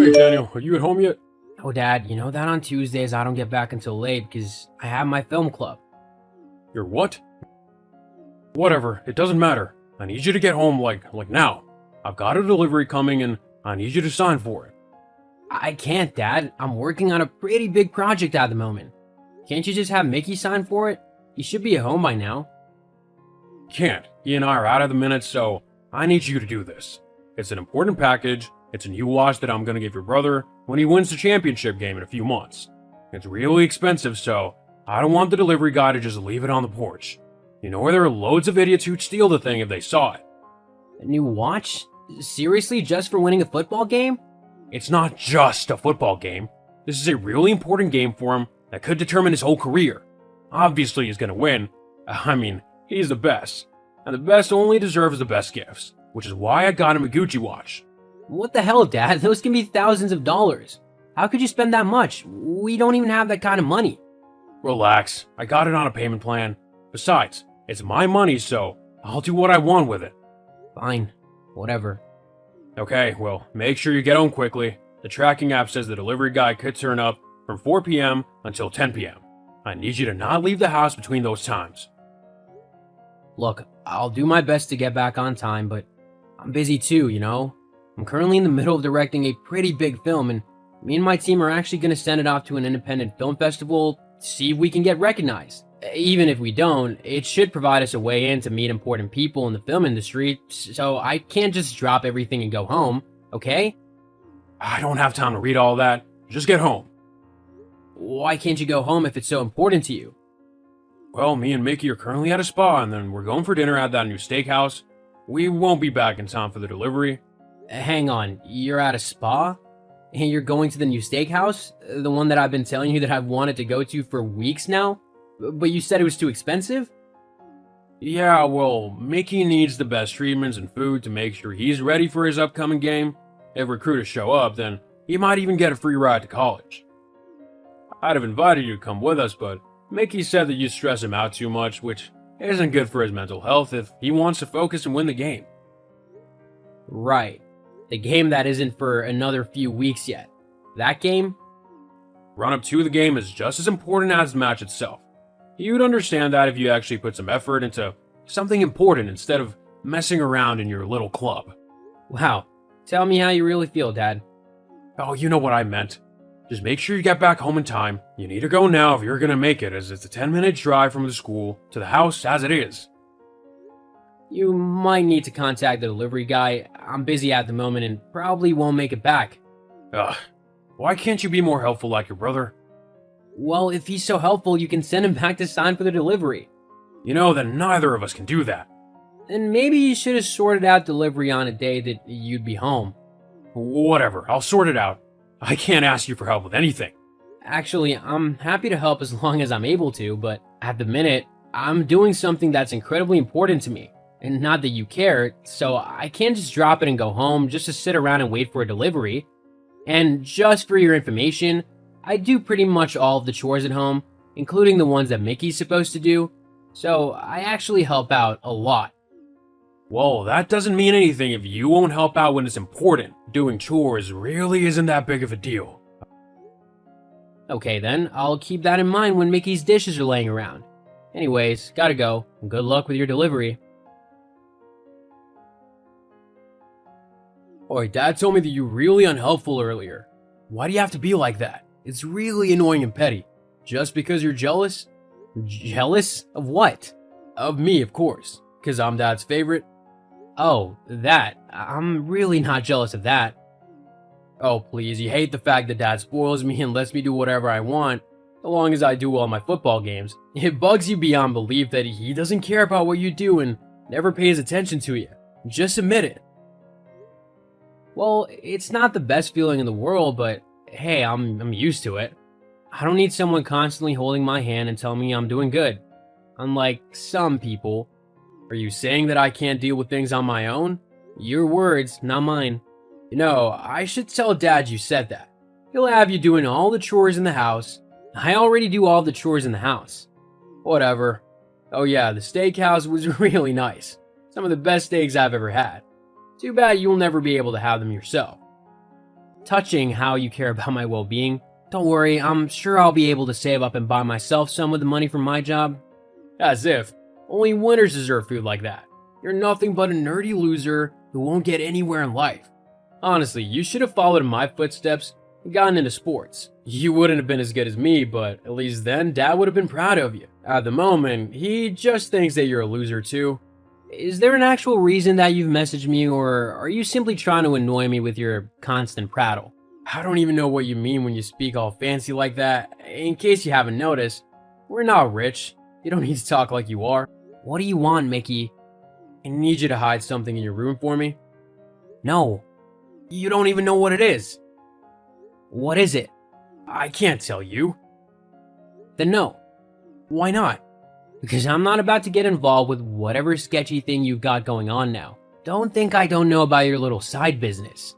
Hey Daniel, are you at home yet? Oh, Dad, you know that on Tuesdays I don't get back until late because I have my film club. You're what? Whatever, it doesn't matter. I need you to get home like now. I've got a delivery coming and I need you to sign for it. I can't, Dad. I'm working on a pretty big project at the moment. Can't you just have Mickey sign for it? He should be at home by now. Can't. He and I are out of the minute, so I need you to do this. It's an important package. It's a new watch that I'm gonna give your brother when he wins the championship game in a few months. It's really expensive, so I don't want the delivery guy to just leave it on the porch. You know where there are loads of idiots who'd steal the thing if they saw it. A new watch? Seriously, just for winning a football game? It's not just a football game. This is a really important game for him that could determine his whole career. Obviously, he's gonna win. I mean, he's the best. And the best only deserves the best gifts, which is why I got him a Gucci watch. What the hell, Dad? Those can be thousands of dollars. How could you spend that much? We don't even have that kind of money. Relax, I got it on a payment plan. Besides, it's my money, so I'll do what I want with it. Fine. Whatever. Okay, well, make sure you get home quickly. The tracking app says the delivery guy could turn up from 4 p.m. until 10 p.m. I need you to not leave the house between those times. Look, I'll do my best to get back on time, but I'm busy too, you know? I'm currently in the middle of directing a pretty big film, and me and my team are actually going to send it off to an independent film festival to see if we can get recognized. Even if we don't, it should provide us a way in to meet important people in the film industry, so I can't just drop everything and go home, okay? I don't have time to read all that. Just get home. Why can't you go home if it's so important to you? Well, me and Mickey are currently at a spa, and then we're going for dinner at that new steakhouse. We won't be back in time for the delivery. Hang on, you're at a spa? And you're going to the new steakhouse? The one that I've been telling you that I've wanted to go to for weeks now? But you said it was too expensive? Yeah, well, Mickey needs the best treatments and food to make sure he's ready for his upcoming game. If recruiters show up, then he might even get a free ride to college. I'd have invited you to come with us, but Mickey said that you stress him out too much, which isn't good for his mental health if he wants to focus and win the game. Right. The game that isn't for another few weeks yet. That game? Run-up to the game is just as important as the match itself. You'd understand that if you actually put some effort into something important instead of messing around in your little club. Wow. Tell me how you really feel, Dad. Oh, you know what I meant. Just make sure you get back home in time. You need to go now if you're gonna make it, as it's a 10-minute drive from the school to the house as it is. You might need to contact the delivery guy. I'm busy at the moment and probably won't make it back. Ugh. Why can't you be more helpful like your brother? Well, if he's so helpful, you can send him back to sign for the delivery. You know that neither of us can do that. And maybe you should have sorted out delivery on a day that you'd be home. Whatever, I'll sort it out. I can't ask you for help with anything. Actually, I'm happy to help as long as I'm able to, but at the minute, I'm doing something that's incredibly important to me. And not that you care, so I can't just drop it and go home just to sit around and wait for a delivery. And just for your information, I do pretty much all of the chores at home, including the ones that Mickey's supposed to do, so I actually help out a lot. Well, that doesn't mean anything if you won't help out when it's important. Doing chores really isn't that big of a deal. Okay then, I'll keep that in mind when Mickey's dishes are laying around. Anyways, gotta go, and good luck with your delivery. Oi, Dad told me that you were really unhelpful earlier. Why do you have to be like that? It's really annoying and petty. Just because you're jealous? Jealous? Of what? Of me, of course. Because I'm Dad's favorite. Oh, that. I'm really not jealous of that. Oh, please, you hate the fact that Dad spoils me and lets me do whatever I want, so long as I do well in my football games. It bugs you beyond belief that he doesn't care about what you do and never pays attention to you. Just admit it. Well, it's not the best feeling in the world, but hey, I'm used to it. I don't need someone constantly holding my hand and telling me I'm doing good. Unlike some people. Are you saying that I can't deal with things on my own? Your words, not mine. You know, I should tell Dad you said that. He'll have you doing all the chores in the house. I already do all the chores in the house. Whatever. Oh yeah, the steakhouse was really nice. Some of the best steaks I've ever had. Too bad you'll never be able to have them yourself. touching how you care about my well-being. Don't worry, I'm sure I'll be able to save up and buy myself some with the money from my job. As if. Only winners deserve food like that. You're nothing but a nerdy loser who won't get anywhere in life. Honestly, you should have followed in my footsteps and gotten into sports. You wouldn't have been as good as me, but at least then Dad would have been proud of you. At the moment, he just thinks that you're a loser too. Is there an actual reason that you've messaged me, or are you simply trying to annoy me with your constant prattle? I don't even know what you mean when you speak all fancy like that. In case you haven't noticed, we're not rich. You don't need to talk like you are. What do you want, Mickey? I need you to hide something in your room for me. No. You don't even know what it is. What is it? I can't tell you. Then no. Why not? Because I'm not about to get involved with whatever sketchy thing you've got going on now. Don't think I don't know about your little side business.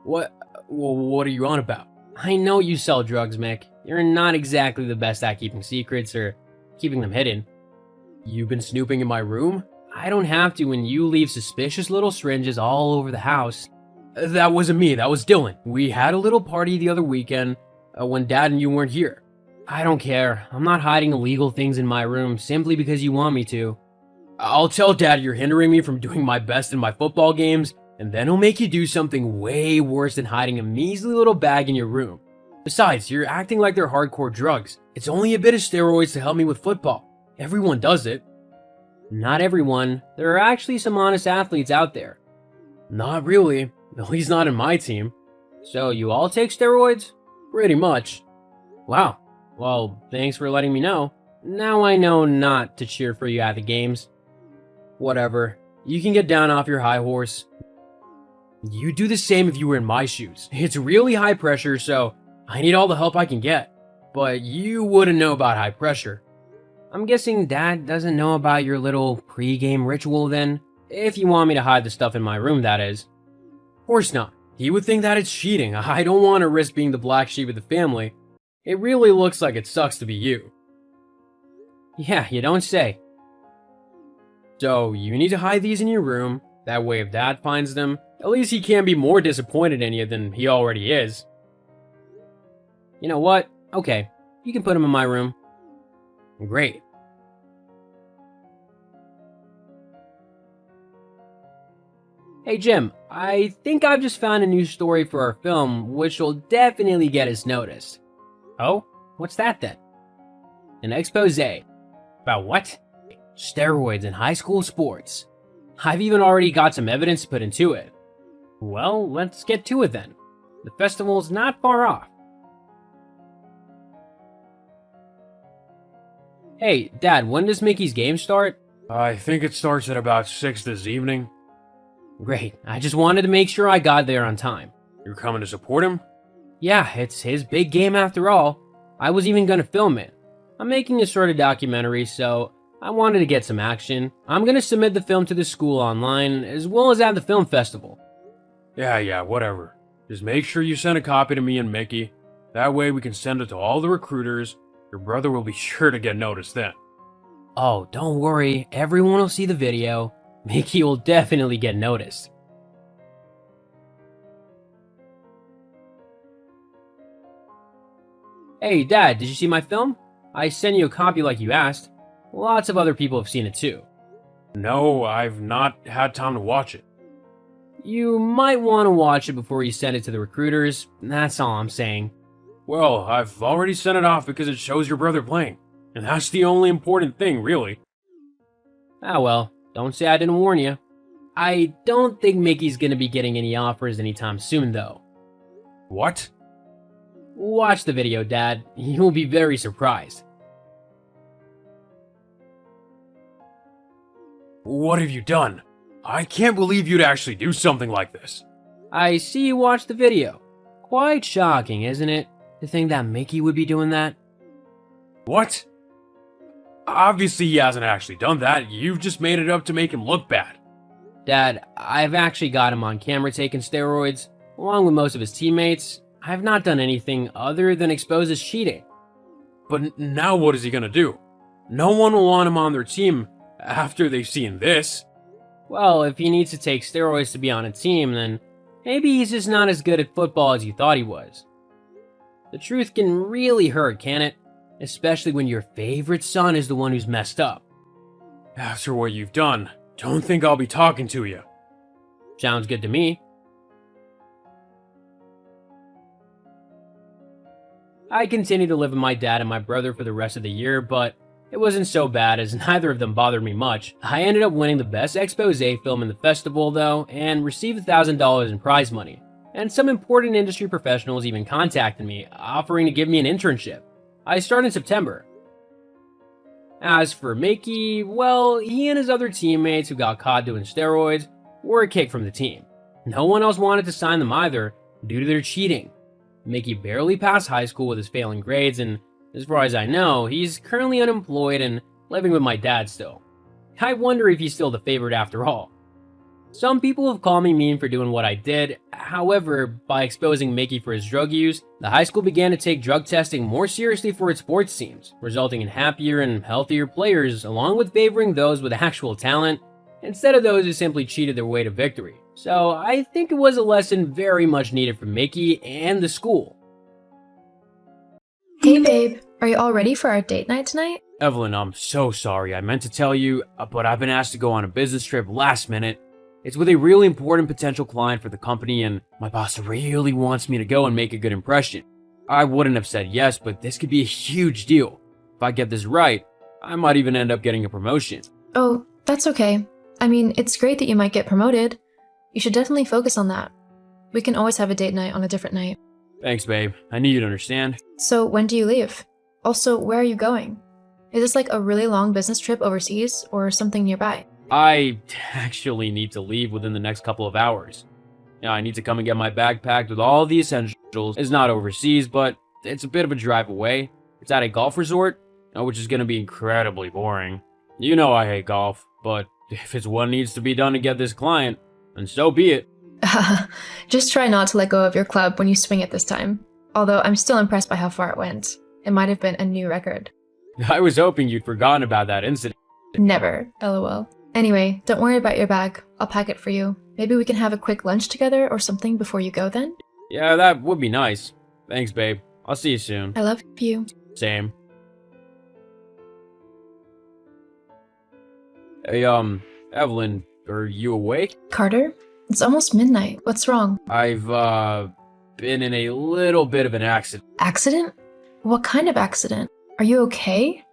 What are you on about? I know you sell drugs, Mick. You're not exactly the best at keeping secrets or keeping them hidden. You've been snooping in my room? I don't have to when you leave suspicious little syringes all over the house. That wasn't me, that was Dylan. We had a little party the other weekend when Dad and you weren't here. I don't care. I'm not hiding illegal things in my room simply because you want me to. I'll tell Dad you're hindering me from doing my best in my football games, and then he'll make you do something way worse than hiding a measly little bag in your room. Besides, you're acting like they're hardcore drugs. It's only a bit of steroids to help me with football. Everyone does it. Not everyone. There are actually some honest athletes out there. Not really. At least not in my team. So you all take steroids? Pretty much. Wow. Well, thanks for letting me know. Now I know not to cheer for you at the games. Whatever. You can get down off your high horse. You'd do the same if you were in my shoes. It's really high pressure, so I need all the help I can get. But you wouldn't know about high pressure. I'm guessing Dad doesn't know about your little pre-game ritual then? If you want me to hide the stuff in my room, that is. Of course not. He would think that it's cheating. I don't want to risk being the black sheep of the family. It really looks like it sucks to be you. Yeah, you don't say. So, you need to hide these in your room. That way if Dad finds them, at least he can't be more disappointed in you than he already is. You know what? Okay, you can put them in my room. Great. Hey Jim, I think I've just found a new story for our film, which will definitely get us noticed. Oh? What's that then? An expose. About what? Steroids in high school sports. I've even already got some evidence to put into it. Well, let's get to it then. The festival's not far off. Hey, Dad, when does Mickey's game start? I think it starts at about 6 this evening. Great, I just wanted to make sure I got there on time. You're coming to support him? Yeah, it's his big game after all. I was even gonna film it. I'm making a sort of documentary, so I wanted to get some action. I'm gonna submit the film to the school online, as well as at the film festival. Yeah, whatever. Just make sure you send a copy to me and Mickey. That way we can send it to all the recruiters. Your brother will be sure to get noticed then. Oh, don't worry, everyone will see the video. Mickey will definitely get noticed. Hey, Dad, did you see my film? I sent you a copy like you asked. Lots of other people have seen it too. No, I've not had time to watch it. You might want to watch it before you send it to the recruiters. That's all I'm saying. Well, I've already sent it off because it shows your brother playing. And that's the only important thing, really. Ah well, don't say I didn't warn you. I don't think Mickey's gonna be getting any offers anytime soon, though. What? Watch the video, Dad. You'll be very surprised. What have you done? I can't believe you'd actually do something like this. I see you watched the video. Quite shocking, isn't it? To think that Mickey would be doing that? What? Obviously he hasn't actually done that. You've just made it up to make him look bad. Dad, I've actually got him on camera taking steroids, along with most of his teammates. I've not done anything other than expose his cheating. But now what is he gonna do? No one will want him on their team after they've seen this. Well, if he needs to take steroids to be on a team, then maybe he's just not as good at football as you thought he was. The truth can really hurt, can it? Especially when your favorite son is the one who's messed up. After what you've done, don't think I'll be talking to you. Sounds good to me. I continued to live with my dad and my brother for the rest of the year, but it wasn't so bad as neither of them bothered me much. I ended up winning the best expose film in the festival though, and received $1,000 in prize money. And some important industry professionals even contacted me, offering to give me an internship. I start in September. As for Mickey, well, he and his other teammates who got caught doing steroids were kicked from the team. No one else wanted to sign them either due to their cheating. Mickey barely passed high school with his failing grades, and as far as I know, he's currently unemployed and living with my dad still. I wonder if he's still the favorite after all. Some people have called me mean for doing what I did. However, by exposing Mickey for his drug use, the high school began to take drug testing more seriously for its sports teams, resulting in happier and healthier players, along with favoring those with actual talent, instead of those who simply cheated their way to victory. So I think it was a lesson very much needed for Mickey and the school. Hey babe, are you all ready for our date night tonight? Evelyn, I'm so sorry. I meant to tell you, but I've been asked to go on a business trip last minute. It's with a really important potential client for the company, and my boss really wants me to go and make a good impression. I wouldn't have said yes, but this could be a huge deal. If I get this right, I might even end up getting a promotion. Oh, that's okay. I mean, it's great that you might get promoted. You should definitely focus on that. We can always have a date night on a different night. Thanks, babe. I need you to understand. So when do you leave? Also, where are you going? Is this like a really long business trip overseas or something nearby? I actually need to leave within the next couple of hours. Yeah, I need to come and get my bag packed with all the essentials. It's not overseas, but it's a bit of a drive away. It's at a golf resort, which is going to be incredibly boring. You know I hate golf, but if it's what needs to be done to get this client, then so be it. Just try not to let go of your club when you swing it this time. Although I'm still impressed by how far it went. It might have been a new record. I was hoping you'd forgotten about that incident. Never, lol. Anyway, don't worry about your bag. I'll pack it for you. Maybe we can have a quick lunch together or something before you go then? Yeah, that would be nice. Thanks, babe. I'll see you soon. I love you. Same. Hey, Evelyn, are you awake? Carter? It's almost midnight. What's wrong? I've, been in a little bit of an accident. Accident? What kind of accident? Are you okay?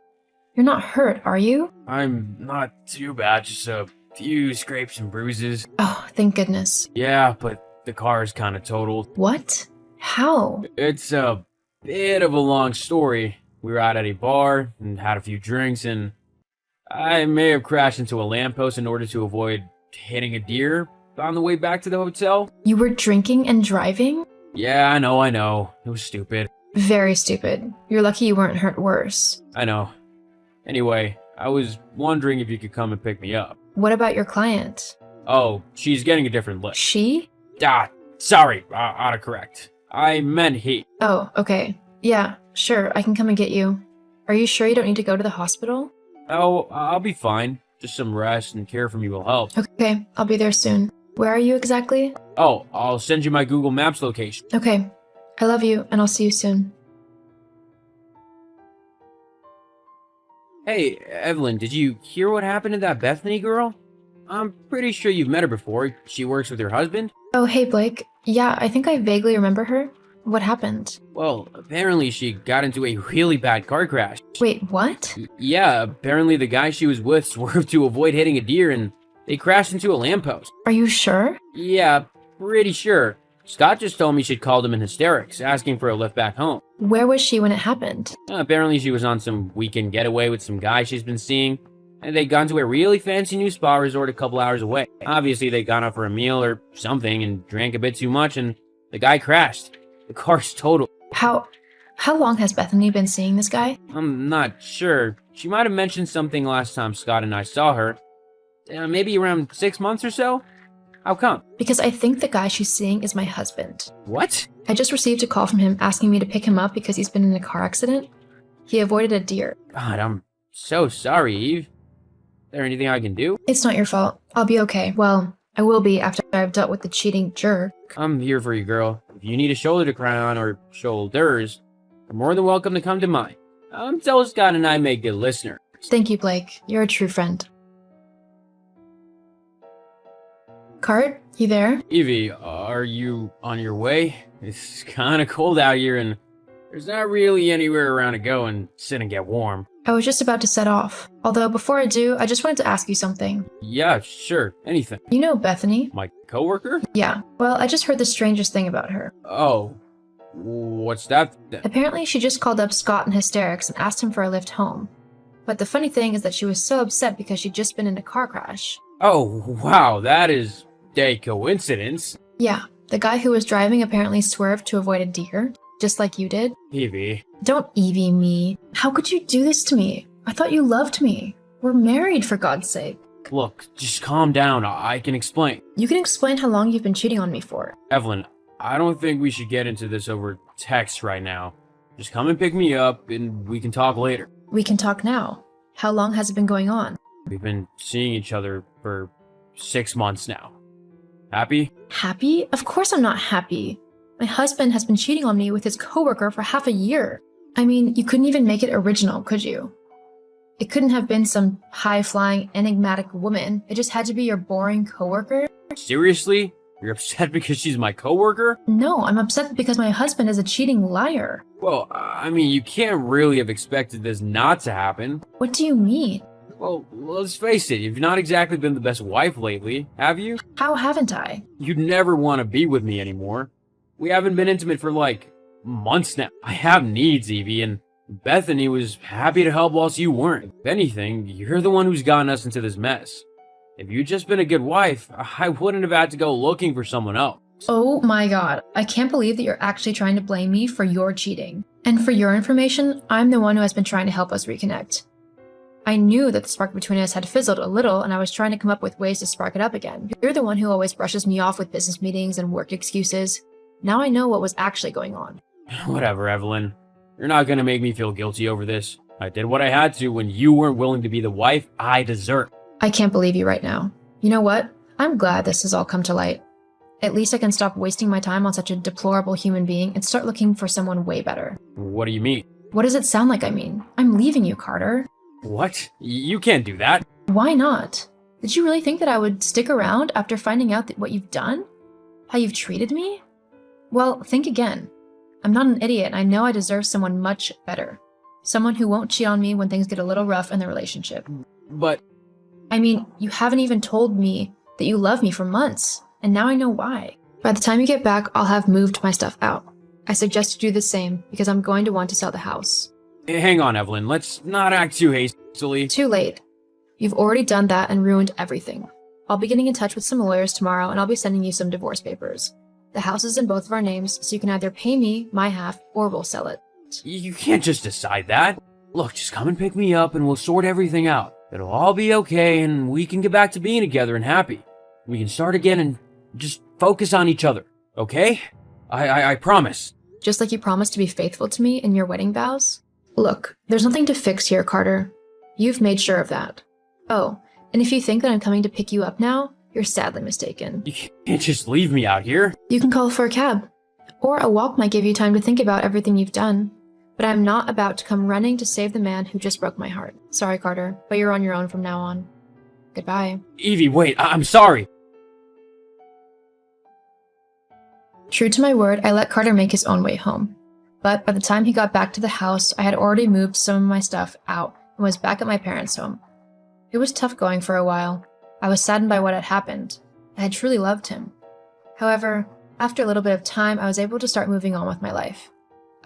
You're not hurt, are you? I'm not too bad, just a few scrapes and bruises. Oh, thank goodness. Yeah, but the car is kind of totaled. What? How? It's a bit of a long story. We were out at a bar and had a few drinks, and I may have crashed into a lamppost in order to avoid hitting a deer on the way back to the hotel. You were drinking and driving? Yeah, I know. It was stupid. Very stupid. You're lucky you weren't hurt worse. I know. Anyway, I was wondering if you could come and pick me up. What about your client? Oh, she's getting a different lift. She? Sorry, autocorrect. I meant he. Oh, okay. Yeah, sure, I can come and get you. Are you sure you don't need to go to the hospital? Oh, I'll be fine. Just some rest and care from you will help. Okay, I'll be there soon. Where are you exactly? Oh, I'll send you my Google Maps location. Okay. I love you, and I'll see you soon. Hey, Evelyn, did you hear what happened to that Bethany girl? I'm pretty sure you've met her before. She works with your husband? Oh, hey, Blake. Yeah, I think I vaguely remember her. What happened? Well, apparently she got into a really bad car crash. Wait, what? Yeah, apparently the guy she was with swerved to avoid hitting a deer and they crashed into a lamppost. Are you sure? Yeah, pretty sure. Scott just told me she'd called him in hysterics, asking for a lift back home. Where was she when it happened? Apparently she was on some weekend getaway with some guy she's been seeing, and they'd gone to a really fancy new spa resort a couple hours away. Obviously they'd gone out for a meal or something and drank a bit too much, and the guy crashed. The car's totaled. How long has Bethany been seeing this guy? I'm not sure. She might have mentioned something last time Scott and I saw her. Maybe around 6 months or so? How come? Because I think the guy she's seeing is my husband. What? I just received a call from him asking me to pick him up because he's been in a car accident. He avoided a deer. God, I'm so sorry, Eve. Is there anything I can do? It's not your fault. I'll be okay. Well, I will be after I've dealt with the cheating jerk. I'm here for you, girl. If you need a shoulder to cry on or shoulders, you're more than welcome to come to mine. Tell Scott and I make good listeners. Thank you, Blake. You're a true friend. Cart, you there? Evie, are you on your way? It's kind of cold out here and there's not really anywhere around to go and sit and get warm. I was just about to set off. Although before I do, I just wanted to ask you something. Yeah, sure, anything. You know Bethany? My coworker? Yeah. Well, I just heard the strangest thing about her. Oh, what's that then? Apparently, she just called up Scott in hysterics and asked him for a lift home. But the funny thing is that she was so upset because she'd just been in a car crash. Oh, wow, that is a coincidence. Yeah, the guy who was driving apparently swerved to avoid a deer, just like you did. Evie. Don't Evie me. How could you do this to me? I thought you loved me. We're married, for God's sake. Look, just calm down. I can explain. You can explain how long you've been cheating on me for. Evelyn, I don't think we should get into this over text right now. Just come and pick me up and we can talk later. We can talk now. How long has it been going on? We've been seeing each other for 6 months now. Happy? Happy? Of course I'm not happy. My husband has been cheating on me with his coworker for half a year. I mean, you couldn't even make it original, could you? It couldn't have been some high-flying, enigmatic woman. It just had to be your boring coworker? Seriously? You're upset because she's my coworker? No, I'm upset because my husband is a cheating liar. Well, I mean, you can't really have expected this not to happen. What do you mean? Well, let's face it, you've not exactly been the best wife lately, have you? How haven't I? You'd never want to be with me anymore. We haven't been intimate for like months now. I have needs, Evie, and Bethany was happy to help whilst you weren't. If anything, you're the one who's gotten us into this mess. If you'd just been a good wife, I wouldn't have had to go looking for someone else. Oh my god, I can't believe that you're actually trying to blame me for your cheating. And for your information, I'm the one who has been trying to help us reconnect. I knew that the spark between us had fizzled a little, and I was trying to come up with ways to spark it up again. You're the one who always brushes me off with business meetings and work excuses. Now I know what was actually going on. Whatever, Evelyn. You're not gonna make me feel guilty over this. I did what I had to when you weren't willing to be the wife I deserve. I can't believe you right now. You know what? I'm glad this has all come to light. At least I can stop wasting my time on such a deplorable human being and start looking for someone way better. What do you mean? What does it sound like I mean? I'm leaving you, Carter. What? You can't do that. Why not? Did you really think that I would stick around after finding out what you've done? How you've treated me? Well, think again. I'm not an idiot, and I know I deserve someone much better. Someone who won't cheat on me when things get a little rough in the relationship. But I mean, you haven't even told me that you love me for months, and now I know why. By the time you get back, I'll have moved my stuff out. I suggest you do the same, because I'm going to want to sell the house. hang on, Evelyn. Let's not act too hastily. Too late. You've already done that and ruined everything. I'll be getting in touch with some lawyers tomorrow, and I'll be sending you some divorce papers. The house is in both of our names, so you can either pay me my half, or we'll sell it. You can't just decide that. Look, just come and pick me up and we'll sort everything out. It'll all be okay and we can get back to being together and happy. We can start again and just focus on each other, okay? I promise. Just like you promised to be faithful to me in your wedding vows? Look, there's nothing to fix here, Carter. You've made sure of that. Oh, and if you think that I'm coming to pick you up now, you're sadly mistaken. You can't just leave me out here. You can call for a cab. Or a walk might give you time to think about everything you've done. But I'm not about to come running to save the man who just broke my heart. Sorry, Carter, but you're on your own from now on. Goodbye. Evie, wait, I'm sorry. True to my word, I let Carter make his own way home. But by the time he got back to the house, I had already moved some of my stuff out and was back at my parents' home. It was tough going for a while. I was saddened by what had happened. I had truly loved him. However, after a little bit of time, I was able to start moving on with my life.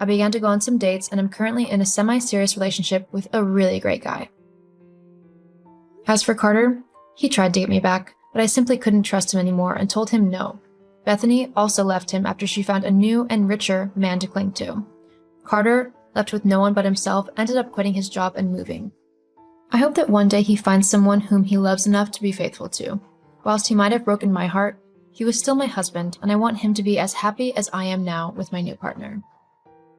I began to go on some dates and am currently in a semi-serious relationship with a really great guy. As for Carter, he tried to get me back, but I simply couldn't trust him anymore and told him no. Bethany also left him after she found a new and richer man to cling to. Carter, left with no one but himself, ended up quitting his job and moving. I hope that one day he finds someone whom he loves enough to be faithful to. Whilst he might have broken my heart, he was still my husband, and I want him to be as happy as I am now with my new partner.